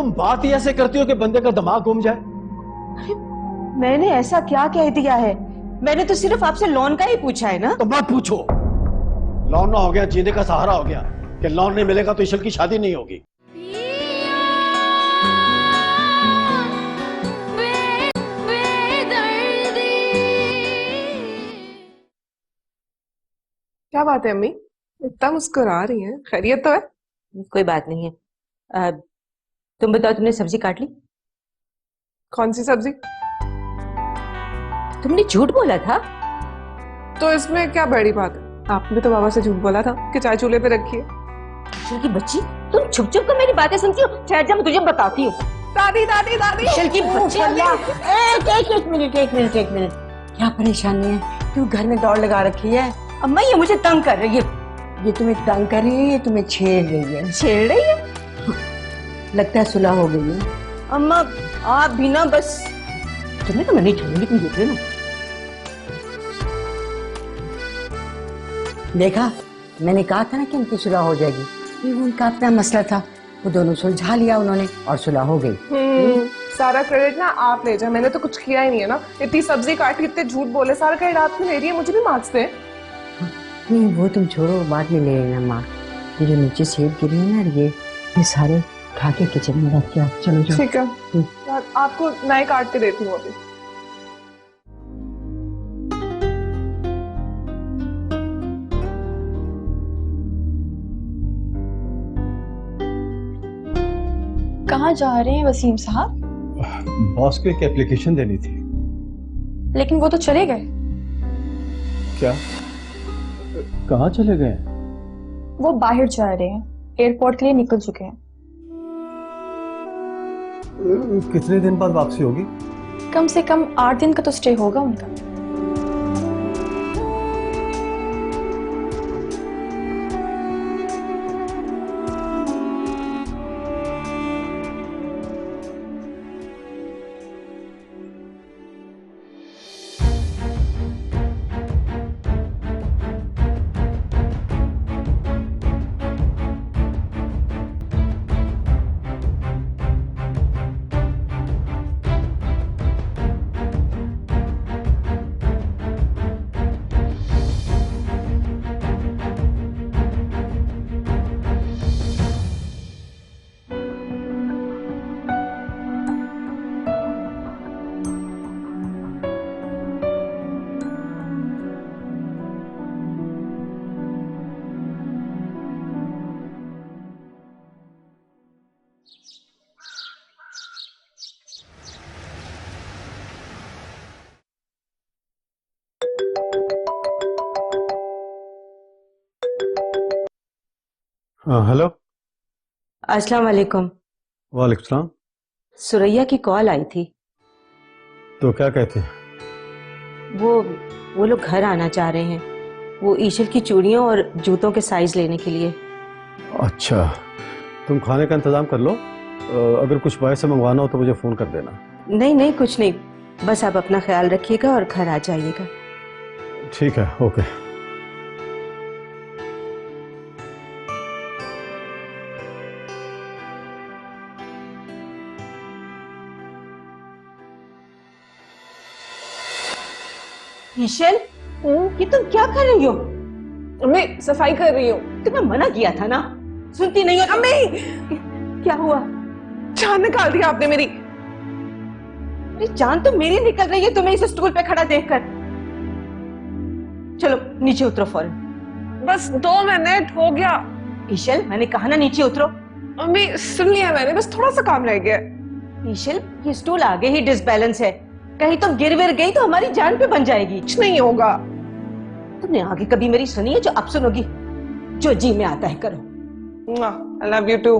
तुम बात ही ऐसे करती हो कि बंदे का दिमाग घूम जाए। मैंने ऐसा क्या कह दिया है? मैंने तो सिर्फ आपसे लोन का ही पूछा है ना। तो मत पूछो। लोन ना हो गया जीने का सहारा हो गया कि लोन नहीं मिलेगा तो ईशल की शादी नहीं होगी। क्या बात है अम्मी, इतना मुस्कुरा रही हैं? खैरियत तो है? कोई बात नहीं है। तुम बताओ, तुमने सब्जी काट ली? कौन सी सब्जी? तुमने झूठ बोला था। तो इसमें क्या बड़ी बात है? आपने तो बाबा से झूठ बोला था कि चाय चूल्हे पे रखी है। ईशल की बच्ची, तुम छुप छुप कर मेरी बातें सुनती हो। ठहर जा, मैं तुझे बताती हूँ। दादी दादी दादी। ईशल की बच्ची, एक मिनट। क्या परेशानी है? तू घर में दौड़ लगा रखी है। अम्मा ये मुझे तंग कर रही है। ये तुम्हें तंग कर रही है, ये तुम्हें छेड़ रही है। छेड़ रही है? लगता है सुलह हो गई है। अम्मा आप भी ना, बस तुम्हें तो मैं नहीं छोड़ूंगी, तुम देख रहे हो ना। देखा, मैंने कहा था ना कि उनकी सुलह हो जाएगी। ये उनका अपना मसला था, वो दोनों सुलझा लिया उन्होंने और सुलह हो गई। सारा क्रेडिट ना आप ले जाए, मैंने तो कुछ किया ही नहीं है ना। इतनी सब्जी काटी, इतने झूठ बोले, सारा क्रेडिट आप क्यों ले रही है? मुझे भी मार्क्स दे। नहीं वो तुम छोड़ो, बाद में ले लेना माँ। ये जो नीचे सेब गिरी है ना, ये सारे खा के किचन में रख के आओ। चलो जाओ। ठीक है, आपको नए काट के देती हूँ अभी। कहाँ जा रहे हैं वसीम साहब? बॉस को एक एप्लीकेशन देनी थी। लेकिन वो तो चले गए। क्या? कहाँ चले गए? वो बाहर जा रहे हैं, एयरपोर्ट के लिए निकल चुके हैं। कितने दिन बाद वापसी होगी? कम से कम 8 दिन का तो स्टे होगा उनका। हेलो। अस्सलाम वालेकुम। वालेकुम सलाम। सुरैया की कॉल आई थी। तो क्या कहते हैं? वो लोग घर आना चाह रहे हैं। वो ईशल की चूड़ियों और जूतों के साइज लेने के लिए। अच्छा, तुम खाने का इंतजाम कर लो। अगर कुछ बाहर से मंगवाना हो तो मुझे फोन कर देना। नहीं कुछ नहीं, बस आप अपना ख्याल रखिएगा और घर आ जाइएगा। ठीक है, ओके। ईशल, ये तुम क्या कर रही हो? मैं सफाई कर रही हूँ। तुम्हें मना किया था ना, सुनती नहीं हो? अम्मी, क्या हुआ? जान निकाल दिया आपने मेरी। अरे जान तो मेरी निकल रही है तुम्हें इस स्टूल पे खड़ा देखकर। चलो नीचे उतरो फौरन। बस 2 मिनट हो गया। ईशल, मैंने कहा ना नीचे उतरो। अम्मी सुन लिया मैंने, बस थोड़ा सा काम रह गया। ईशल, ये स्टूल आगे ही डिसबैलेंस है, कहीं तुम गिर विर गई तो हमारी जान पे बन जाएगी। कुछ नहीं होगा। तुमने आगे कभी मेरी सुनी है जो अब सुनोगी? जो जी में आता है करो। I love you too.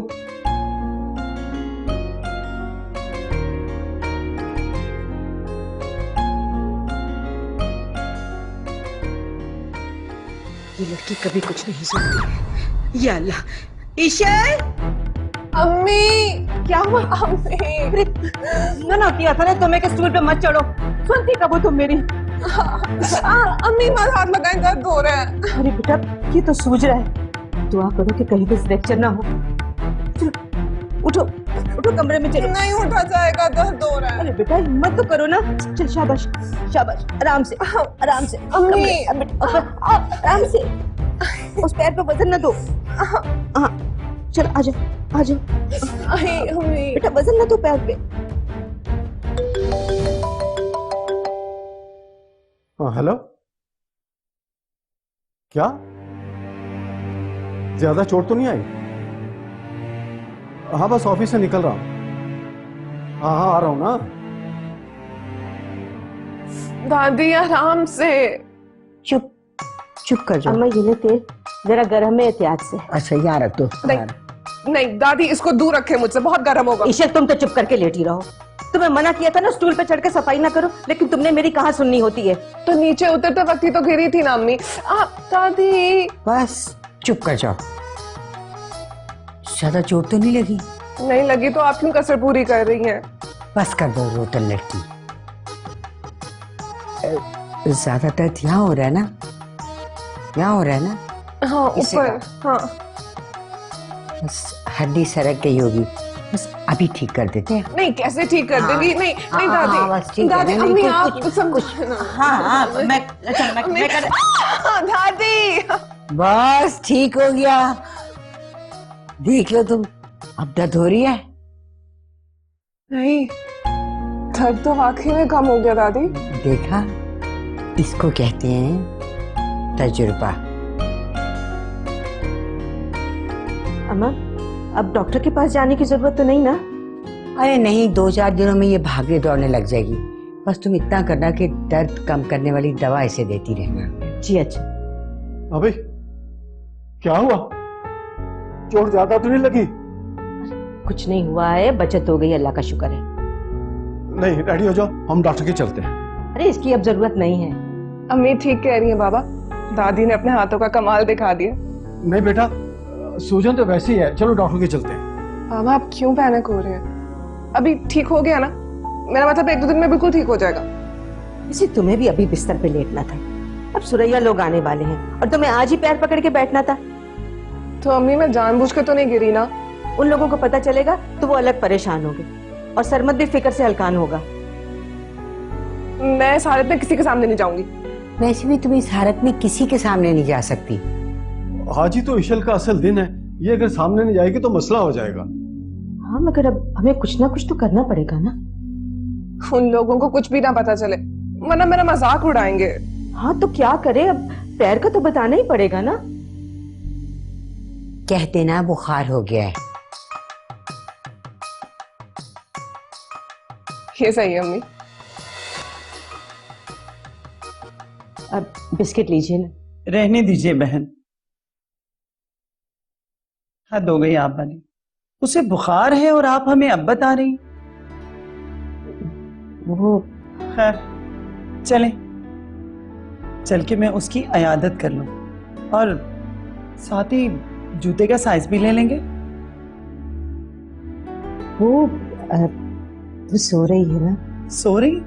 ये लड़की कभी कुछ नहीं सुनती। या अल्लाह। ईशल! अम्मी क्या हुआ? अम्मी मना किया था ना तुम्हें कि स्टूल पे मत चढ़ो। सुनती कब हो तुम मेरी? अम्मी मत हाथ लगाएं, दर्द हो रहा है। अरे बेटा, ये तो सूझ रहा है। दुआ करो कि कहीं भी फ्रैक्चर ना हो। चलो, उठो। उठो कमरे में चलो। नहीं उठा जाएगा, दर्द हो रहा है। अरे बेटा हिम्मत तो करो ना। चल शाबाश शाबाश, आराम से आराम से। अम्मी। आराम से, उस पैर पे वजन ना दो। हाँ चल आ जाओ आ जाओ। नहीं अम्मी। बेटा वजन ना दो पैर पे। हाँ हेलो, क्या ज्यादा चोट तो नहीं आई? हाँ बस ऑफिस से निकल रहा हूँ। हाँ हाँ आ रहा हूँ ना। दादी आराम से। चुप चुप कर जाओ। अम्मा ये ले तेल, जरा गर्म है एहतियात से। अच्छा यहाँ रख दो। नहीं दादी, इसको दूर रखे मुझसे, बहुत गर्म होगा। ईशा तुम तो चुप करके लेटी रहो। तुम्हें मना किया था ना स्टूल पे चढ़ के सफाई ना करो, लेकिन तुमने मेरी कहाँ सुननी होती है। तो नीचे उतरते वक्त ही तो गिरी थी ना अम्मी। दादी। बस चुप कर जाओ। ज्यादा चोट तो नहीं लगी? नहीं लगी तो आप क्यों कसर पूरी कर रही हैं? बस कर दो रोतन लड़की। ज्यादा दर्द यहाँ हो रहा है ना? यहाँ हो रहा है ना? हाँ इसे ऊपर। हाँ बस हड्डी सरक गई होगी, बस अभी ठीक कर देते हैं। नहीं कैसे ठीक कर देंगी? नहीं नहीं हाँ, दादी। हाँ, बस ठीक है। दादी नहीं, अम्मी कुछ- आप कुछ- सब हाँ मैं कर। दादी। बस ठीक हो गया। देख लो तुम, अब दर्द हो रही है? नहीं, दर्द तो वाकई में कम हो गया दादी। देखा, इसको कहते हैं तजुर्बा। अम्मा अब डॉक्टर के पास जाने की जरूरत तो नहीं ना? अरे नहीं, 2-4 दिनों में ये भागने दौड़ने लग जाएगी। बस तुम इतना करना कि दर्द कम करने वाली दवा इसे देती रहना। जी अच्छा। अबे क्या हुआ? चोट ज्यादा तो नहीं लगी? कुछ नहीं हुआ है, बचत हो गई, अल्लाह का शुक्र है। नहीं रेडी हो जाओ, हम डॉक्टर के चलते हैं। अरे इसकी अब जरूरत नहीं है। अम्मी ठीक कह रही है बाबा, दादी ने अपने हाथों का कमाल दिखा दिया। नहीं बेटा, सूजन तो वैसी है, चलो डॉक्टर के चलते हैं। बाबा आप क्यों पैनिक हो रहे हैं? अभी ठीक हो गया ना? मेरा मतलब 1-2 दिन में बिल्कुल ठीक हो जाएगा। इसे तुम्हें भी अभी बिस्तर पे लेटना था। अब सुरैया लोग आने वाले हैं और तुम्हें आज ही पैर पकड़ के बैठना था। तो अम्मी मैं जानबूझ के तो नहीं गिरी ना? उन लोगों को पता चलेगा तो वो अलग परेशान होंगे और सरमत भी फिक्र से हलकान होगा। मैं इस हालत में किसी के सामने नहीं जाऊंगी। वैसे भी तुम इस हालत में किसी के सामने नहीं जा सकती। आज ही तो इशल का असल दिन है, ये अगर सामने नहीं जाएगी तो मसला हो जाएगा। हाँ मगर अब हमें कुछ ना कुछ तो करना पड़ेगा ना। उन लोगों को कुछ भी ना पता चले, वरना मेरा मजाक उड़ाएंगे। हाँ तो क्या करे, अब पैर का तो बताना ही पड़ेगा ना। कह देना बुखार हो गया है। ये सही है अम्मी। अब बिस्किट लीजिए ना। रहने दीजिए बहन, हद हो गई आप वाली। उसे बुखार है और आप हमें अब बता रही। वो खैर चलें, चल के मैं उसकी अयादत कर लूं और साथ ही जूते का साइज भी ले लेंगे। वो सो रही है ना। सो रही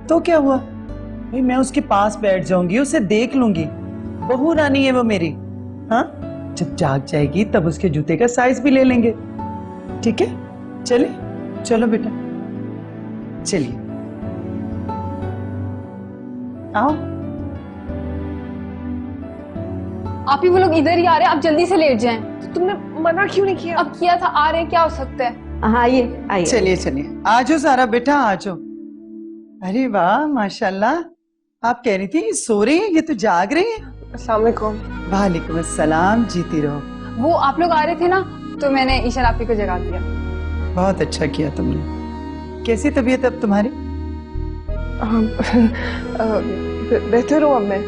तो क्या हुआ भाई, मैं उसके पास बैठ जाऊंगी, उसे देख लूंगी। बहू रानी है वो मेरी। हाँ जब जाग जाएगी तब उसके जूते का साइज भी ले लेंगे। ठीक है चले, चलो बेटा चलिए आओ। आप ही वो लोग इधर ही आ रहे हैं, आप जल्दी से लेट जाएं। तो तुमने मना क्यों नहीं किया? अब किया था, आ रहे हैं, क्या हो सकता है। हाँ आइए आइए। चलिए चलिए आ जाओ सारा बेटा आ जाओ। अरे वाह माशाल्लाह, आप कह रही थी सो रही है, ये तो जाग रही है। अस्सलाम वालेकुम। वालेकुम अस्सलाम, जीती रहो। वो आप लोग आ रहे थे ना, तो मैंने ईशा आपी को जगा दिया। बहुत अच्छा किया तुमने। कैसी तबीयत अब तुम्हारी? बेहतर हूँ अब मैं।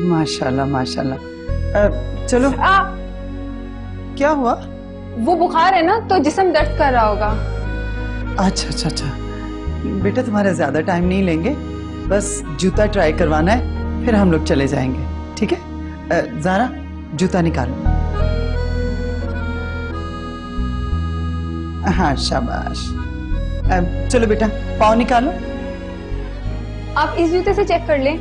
माशाल्लाह माशाल्लाह। चलो क्या हुआ? वो बुखार है ना, तो जिस्म दर्द कर रहा होगा। अच्छा अच्छा अच्छा बेटा, तुम्हारा ज्यादा टाइम नहीं लेंगे, बस जूता ट्राई करवाना है, फिर हम लोग चले जाएंगे। ठीक है ज़ारा, जूता निकालो। हाँ शाबाश। चलो बेटा पाँव निकालो। आप इस जूते से चेक कर लें,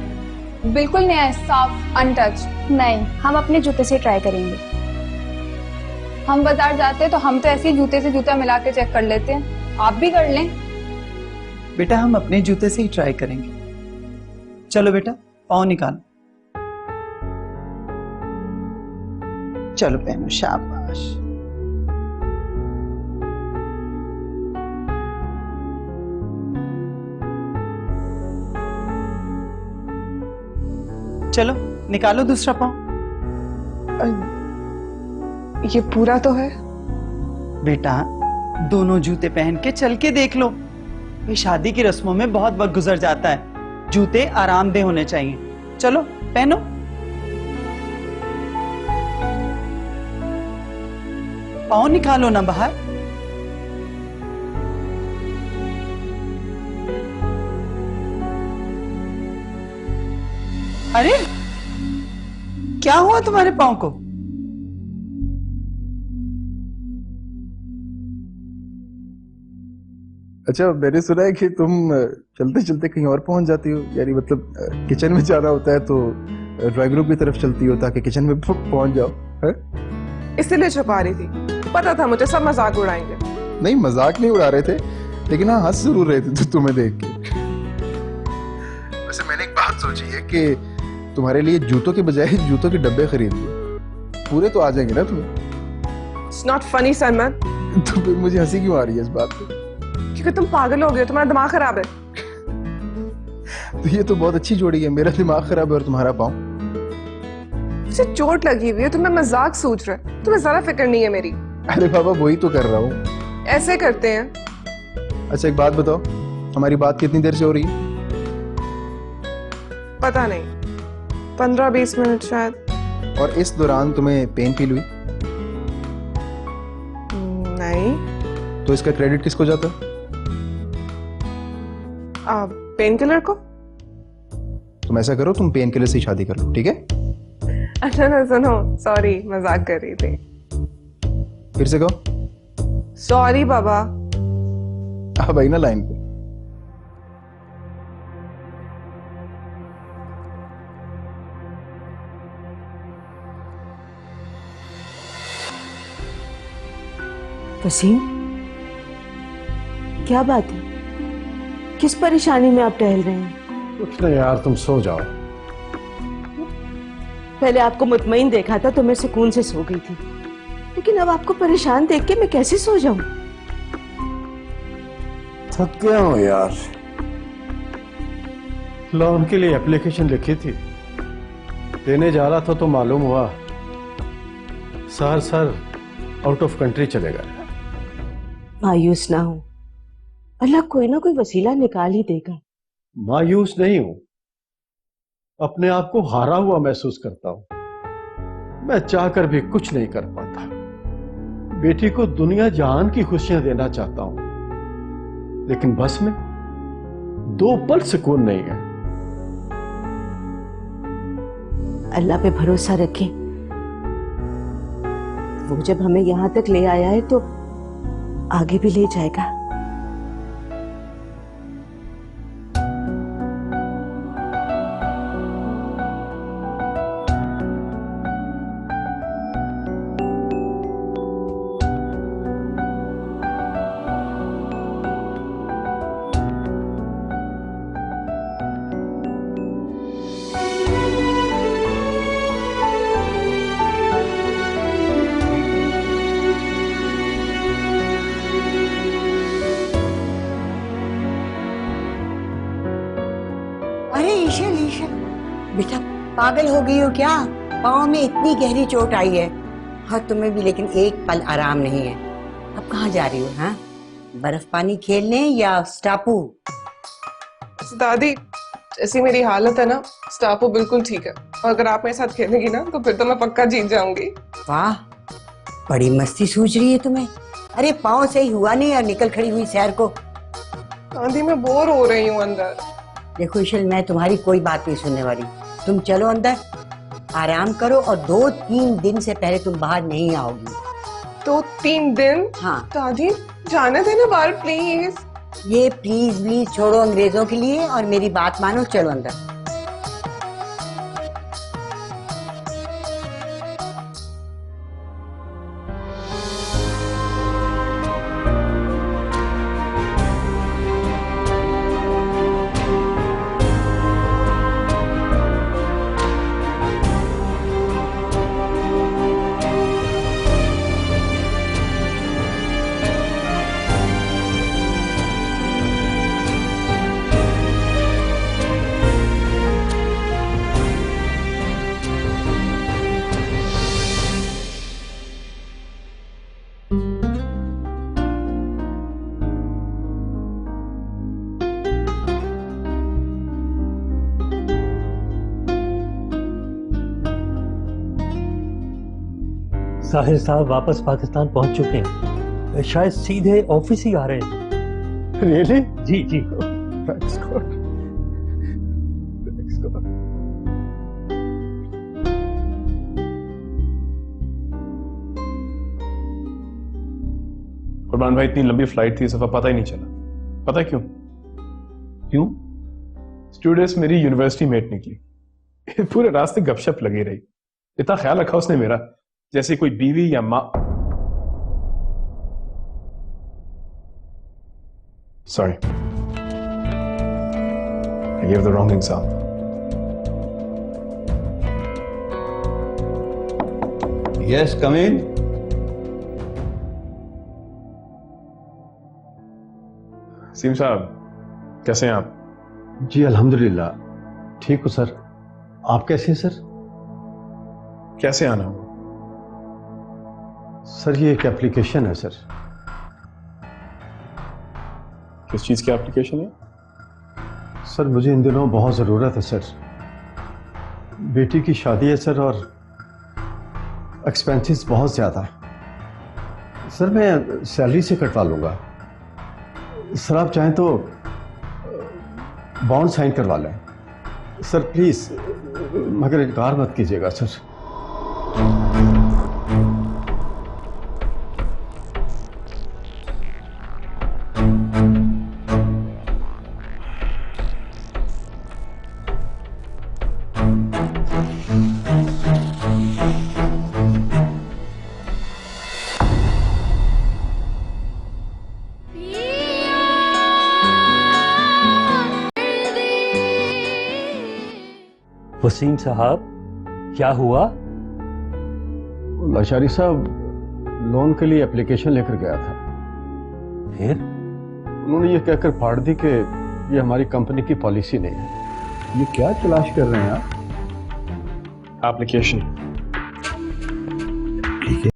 बिल्कुल नया है, साफ, अनटच। नहीं, हम अपने जूते से ट्राई करेंगे। हम बाजार जाते हैं तो हम तो ऐसे ही जूते से जूता मिला के चेक कर लेते हैं, आप भी कर लें। बेटा हम अपने जूते से ही ट्राई करेंगे। चलो बेटा पाँव निकालो। चलो पहनो, शाबाश। चलो निकालो दूसरा पाँव। ये पूरा तो है। बेटा दोनों जूते पहन के चल के देख लो। ये शादी की रस्मों में बहुत वक्त गुजर जाता है, जूते आरामदेह होने चाहिए। चलो पहनो। पाँव निकालो ना बाहर। अरे क्या हुआ तुम्हारे पाँव को? अच्छा, मैंने सुना है कि तुम चलते चलते कहीं और पहुंच जाती हो, यानी मतलब किचन में जाना होता है तो ड्राइंग रूम की तरफ चलती हो ताकि किचन में पहुंच जाओ, है? इसीलिए छुपा रही थी, पता था मुझे सब मजाक उड़ाएंगे। नहीं, मजाक नहीं उड़ा रहे थे, लेकिन हाँ हंस जरूर रहे थे तो तुम्हें देख के। वैसे मैंने एक बात सोची है कि तुम्हारे लिए जूतों के बजाय जूतों के डब्बे खरीद लो, पूरे तो आ जाएंगे ना तुम्हें। It's not funny Salman. तो फिर मुझे हंसी क्यों आ रही है इस बात पे? क्योंकि तुम पागल हो गए, तुम्हारा दिमाग खराब है। तो ये तो बहुत अच्छी जोड़ी है, मेरा दिमाग खराब है और तुम्हारा पाँव। मुझे चोट लगी हुई है, तुम्हें मजाक सोच रहे, तुम्हें जरा फिक्र नहीं है मेरी। अरे बाबा वही तो कर रहा हूँ। ऐसे करते हैं। अच्छा एक बात बताओ, हमारी बात कितनी देर से हो रही है? पता नहीं, 15-20 मिनट शायद। और इस दौरान तुम्हें पेन फील हुई? नहीं। तो इसका क्रेडिट किसको जाता है? पेन किलर को। तुम ऐसा करो, तुम पेन किलर से ही शादी कर लो, ठीक है? अच्छा ना, सुनो, सॉरी मजाक कर रही थी। फिर से कहो। सॉरी बाबा। अब आई ना लाइन पे। वसीम, क्या बात है? किस परेशानी में आप टहल रहे हैं? कुछ नहीं यार, तुम सो जाओ। पहले आपको मुतमईन देखा था तो मैं सुकून से सो गई थी, लेकिन अब आपको परेशान देख के मैं कैसे सो जाऊं? थक गया हूं यार। लोन के लिए एप्लीकेशन लिखी थी, देने जा रहा था तो मालूम हुआ सर आउट ऑफ कंट्री चले गए। मायूस ना हो, अल्लाह कोई ना कोई वसीला निकाल ही देगा। मायूस नहीं हूं, अपने आप को हारा हुआ महसूस करता हूं। मैं चाहकर भी कुछ नहीं कर पाता। बेटी को दुनिया जहान की खुशियां देना चाहता हूं, लेकिन बस में 2 पल सुकून नहीं है। अल्लाह पे भरोसा रखें, वो जब हमें यहां तक ले आया है तो आगे भी ले जाएगा। अरे ईशल बेटा पागल हो गई हो क्या? पाँव में इतनी गहरी चोट आई है। हाँ तुम्हें भी, लेकिन एक पल आराम नहीं है। अब कहाँ जा रही हो? हाँ बर्फ पानी खेलने या स्टापू? दादी जैसी मेरी हालत है ना, स्टापू बिल्कुल ठीक है, और अगर आप मेरे साथ खेलेंगी ना तो फिर तो मैं पक्का जीत जाऊंगी। वाह बड़ी मस्ती सूझ रही है तुम्हें। अरे पाँव सही हुआ नहीं और निकल खड़ी हुई सैर को। दादी मैं बोर हो रही हूँ अंदर। देखो ईशल, मैं तुम्हारी कोई बात नहीं सुनने वाली। तुम चलो अंदर, आराम करो और 2-3 दिन से पहले तुम बाहर नहीं आओगी। 2-3 दिन? हाँ दादी जाने देना बाहर प्लीज। ये प्लीज प्लीज छोड़ो अंग्रेजों के लिए और मेरी बात मानो, चलो अंदर। साहिर साहब वापस पाकिस्तान पहुंच चुके हैं, शायद सीधे ऑफिस ही आ रहे हैं। रियली? जी जी। Thanks God. Thanks God. कुर्बान भाई, इतनी लंबी फ्लाइट थी, इस दफा पता ही नहीं चला। पता है क्यों? क्यों? स्टूडेंट्स मेरी यूनिवर्सिटी मेट निकली। पूरे रास्ते गपशप लगी रही। इतना ख्याल रखा उसने मेरा, जैसे कोई बीवी या माँ। Sorry, I gave the wrong example. Yes, come in. सीम साहब, कैसे हैं आप? जी अल्हम्दुलिल्लाह ठीक हूँ सर। आप कैसे हैं सर? कैसे आना हुआ? सर ये एक एप्लीकेशन है सर। किस चीज की एप्लीकेशन है? सर मुझे इन दिनों बहुत ज़रूरत है सर। बेटी की शादी है सर और एक्सपेंसेस बहुत ज़्यादा है सर। मैं सैलरी से कटवा लूँगा सर। आप चाहें तो बॉन्ड साइन करवा लें सर प्लीज़, मगर इनकार मत कीजिएगा सर। वसीम साहब, क्या हुआ? लाचारी साहब लोन के लिए एप्लीकेशन लेकर गया था, फिर? उन्होंने ये कहकर फाड़ दी कि ये हमारी कंपनी की पॉलिसी नहीं है। ये क्या तलाश कर रहे हैं आप? एप्लीकेशन